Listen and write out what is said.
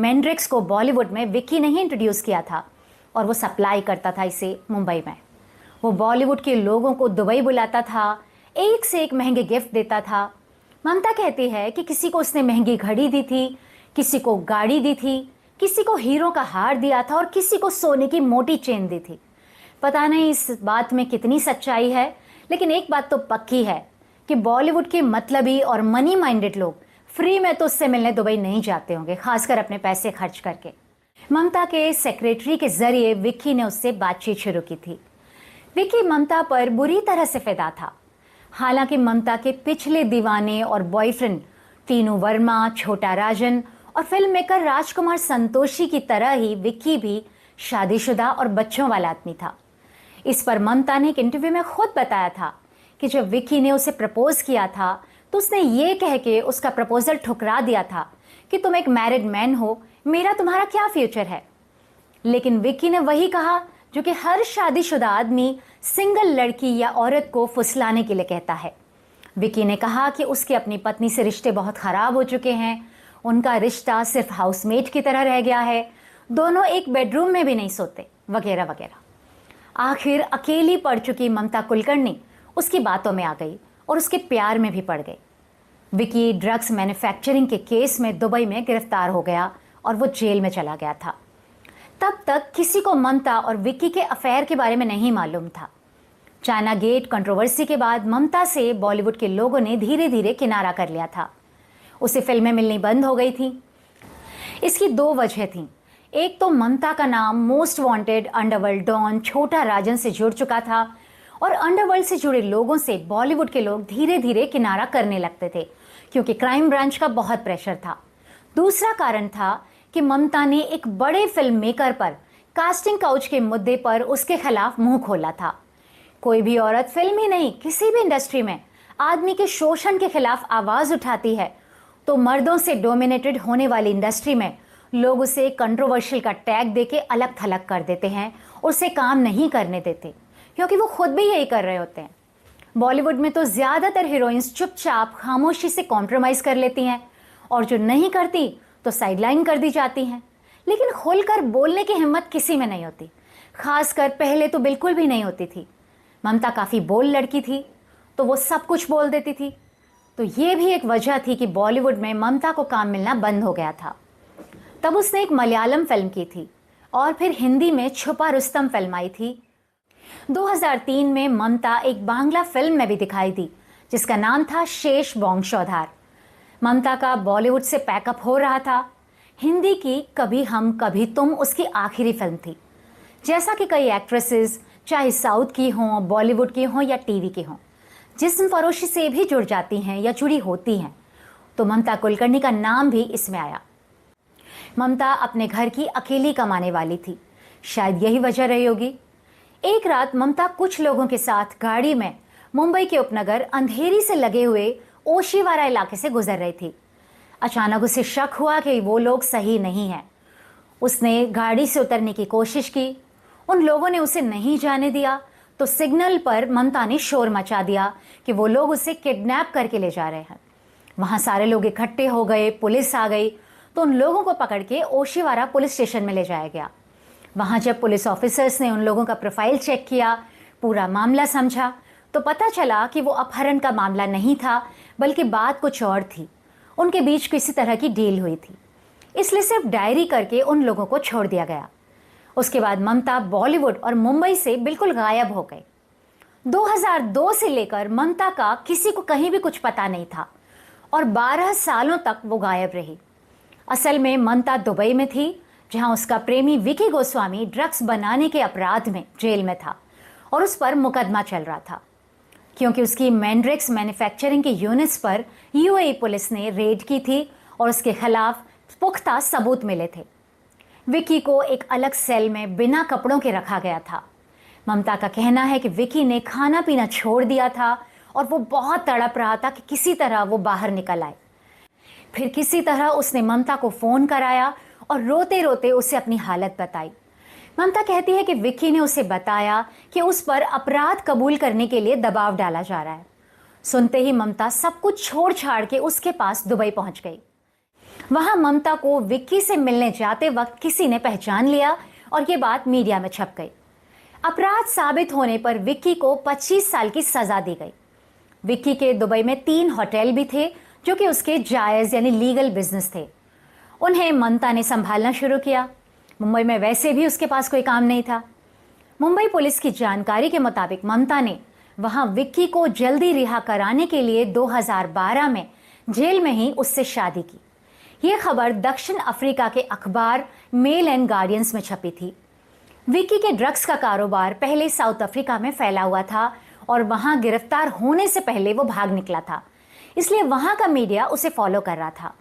मेंड्रिक्स को बॉलीवुड में विक्की ने ही इंट्रोड्यूस किया था और वो सप्लाई करता था इसे मुंबई में। वो बॉलीवुड के लोगों को दुबई बुलाता था, एक से एक महंगे गिफ्ट देता था। ममता कहती है कि किसी को उसने महंगी घड़ी दी थी, किसी को गाड़ी दी थी, किसी को हीरो का हार दिया था और किसी को सोने की मोटी चेन दी थी। पता नहीं इस बात में कितनी सच्चाई है, लेकिन एक बात तो पक्की है कि बॉलीवुड के मतलबी और मनी माइंडेड लोग फ्री में तो उससे मिलने दुबई नहीं जाते होंगे, खासकर अपने पैसे खर्च करके। ममता के सेक्रेटरी के जरिए विक्की ने उससे बातचीत शुरू की थी। विक्की ममता पर बुरी तरह से फिदा था। हालांकि ममता के पिछले दीवाने और बॉयफ्रेंड टीनू वर्मा, छोटा राजन और फिल्म मेकर राजकुमार संतोषी की तरह ही विक्की भी शादीशुदा और बच्चों वाला आदमी था। इस पर ममता ने एक इंटरव्यू में खुद बताया था कि जब विक्की ने उसे प्रपोज किया था तो उसने ये कह के उसका प्रपोजल ठुकरा दिया था कि तुम एक मैरिड मैन हो, मेरा तुम्हारा क्या फ्यूचर है। लेकिन विक्की ने वही कहा जो कि हर शादीशुदा आदमी सिंगल लड़की या औरत को फुसलाने के लिए कहता है। विक्की ने कहा कि उसके अपनी पत्नी से रिश्ते बहुत खराब हो चुके हैं, उनका रिश्ता सिर्फ हाउसमेट की तरह रह गया है, दोनों एक बेडरूम में भी नहीं सोते, वगैरह वगैरह। आखिर अकेली पड़ चुकी ममता कुलकर्णी उसकी बातों में आ गई और उसके प्यार में भी पड़ गई। विक्की ड्रग्स मैन्युफैक्चरिंग के केस में दुबई में गिरफ्तार हो गया और वो जेल में चला गया था। तब तक किसी को ममता और विक्की के अफेयर के बारे में नहीं मालूम था। चाइना गेट कंट्रोवर्सी के बाद ममता से बॉलीवुड के लोगों ने धीरे धीरे किनारा कर लिया था। उसे फिल्में मिलनी बंद हो गई थी। इसकी दो वजह थी। एक तो ममता का नाम मोस्ट वांटेड अंडरवर्ल्ड डॉन छोटा राजन से जुड़ चुका था और अंडरवर्ल्ड से जुड़े लोगों से बॉलीवुड के लोग धीरे धीरे किनारा करने लगते थे, क्योंकि क्राइम ब्रांच का बहुत प्रेशर था। दूसरा कारण था कि ममता ने एक बड़े फिल्म मेकर पर कास्टिंग काउच के मुद्दे पर उसके खिलाफ मुंह खोला था। कोई भी औरत फिल्म ही नहीं, किसी भी इंडस्ट्री में आदमी के शोषण के खिलाफ आवाज उठाती है तो मर्दों से डोमिनेटेड होने वाली इंडस्ट्री में लोग उसे कंट्रोवर्शियल का टैग देके अलग थलग कर देते हैं, उसे काम नहीं करने देते, क्योंकि वो खुद भी यही कर रहे होते हैं। बॉलीवुड में तो ज्यादातर हीरोइंस चुपचाप खामोशी से कॉम्प्रोमाइज कर लेती हैं और जो नहीं करती तो साइडलाइन कर दी जाती हैं। लेकिन खुलकर बोलने की हिम्मत किसी में नहीं होती, खासकर पहले तो बिल्कुल भी नहीं होती थी। ममता काफ़ी बोल लड़की थी तो वो सब कुछ बोल देती थी। तो ये भी एक वजह थी कि बॉलीवुड में ममता को काम मिलना बंद हो गया था। तब उसने एक मलयालम फिल्म की थी और फिर हिंदी में छुपा रुस्तम फिल्म आई थी। 2003 में ममता एक बांग्ला फिल्म में भी दिखाई दी जिसका नाम था शेष वंशोद्धार। ममता का बॉलीवुड से पैकअप हो रहा था। हिंदी की कभी हम कभी तुम उसकी आखिरी फिल्म थी। जैसा कि कई एक्ट्रेसेस चाहे साउथ की हों, बॉलीवुड की हों या टीवी की हों, जिस्म फरोशी से भी जुड़ जाती हैं या जुड़ी होती हैं, तो ममता कुलकर्णी का नाम भी इसमें आया। ममता अपने घर की अकेली कमाने वाली थी, शायद यही वजह रही होगी। एक रात ममता कुछ लोगों के साथ गाड़ी में मुंबई के उपनगर अंधेरी से लगे हुए ओशीवारा इलाके से गुजर रही थी। अचानक उसे शक हुआ कि वो लोग सही नहीं हैं। उसने गाड़ी से उतरने की कोशिश की, उन लोगों ने उसे नहीं जाने दिया, तो सिग्नल पर ममता ने शोर मचा दिया कि वो लोग उसे किडनैप करके ले जा रहे हैं। वहां सारे लोग इकट्ठे हो गए, पुलिस आ गई तो उन लोगों को पकड़ के ओशीवारा पुलिस स्टेशन में ले जाया गया। वहां जब पुलिस ऑफिसर्स ने उन लोगों का प्रोफाइल चेक किया, पूरा मामला समझा, तो पता चला कि वो अपहरण का मामला नहीं था, बल्कि बात कुछ और थी। उनके बीच किसी तरह की डील हुई थी, इसलिए सिर्फ डायरी करके उन लोगों को छोड़ दिया गया। उसके बाद ममता बॉलीवुड और मुंबई से बिल्कुल गायब हो गई। 2002 से लेकर ममता का किसी को कहीं भी कुछ पता नहीं था और 12 सालों तक वो गायब रही। असल में ममता दुबई में थी, जहां उसका प्रेमी विकी गोस्वामी ड्रग्स बनाने के अपराध में जेल में था और उस पर मुकदमा चल रहा था, क्योंकि उसकी मेंड्रिक्स मैन्युफैक्चरिंग के यूनिट्स पर यूएई पुलिस ने रेड की थी और उसके खिलाफ पुख्ता सबूत मिले थे। विकी को एक अलग सेल में बिना कपड़ों के रखा गया था। ममता का कहना है कि विकी ने खाना पीना छोड़ दिया था और वो बहुत तड़प रहा था कि किसी तरह वो बाहर निकल आए। फिर किसी तरह उसने ममता को फ़ोन कराया और रोते रोते उसे अपनी हालत बताई। ममता कहती है कि विक्की ने उसे बताया कि उस पर अपराध कबूल करने के लिए दबाव डाला जा रहा है। सुनते ही ममता सब कुछ छोड़ छाड़ के उसके पास दुबई पहुंच गई। वहां ममता को विक्की से मिलने जाते वक्त किसी ने पहचान लिया और ये बात मीडिया में छप गई। अपराध साबित होने पर विक्की को 25 साल की सजा दी गई। विक्की के दुबई में 3 होटल भी थे जो कि उसके जायज़ यानी लीगल बिजनेस थे। उन्हें ममता ने संभालना शुरू किया। मुंबई में वैसे भी उसके पास कोई काम नहीं था। मुंबई पुलिस की जानकारी के मुताबिक ममता ने वहां विक्की को जल्दी रिहा कराने के लिए 2012 में जेल में ही उससे शादी की। यह खबर दक्षिण अफ्रीका के अखबार मेल एंड गार्डियंस में छपी थी। विक्की के ड्रग्स का कारोबार पहले साउथ अफ्रीका में फैला हुआ था और वहां गिरफ्तार होने से पहले वो भाग निकला था, इसलिए वहां का मीडिया उसे फॉलो कर रहा था।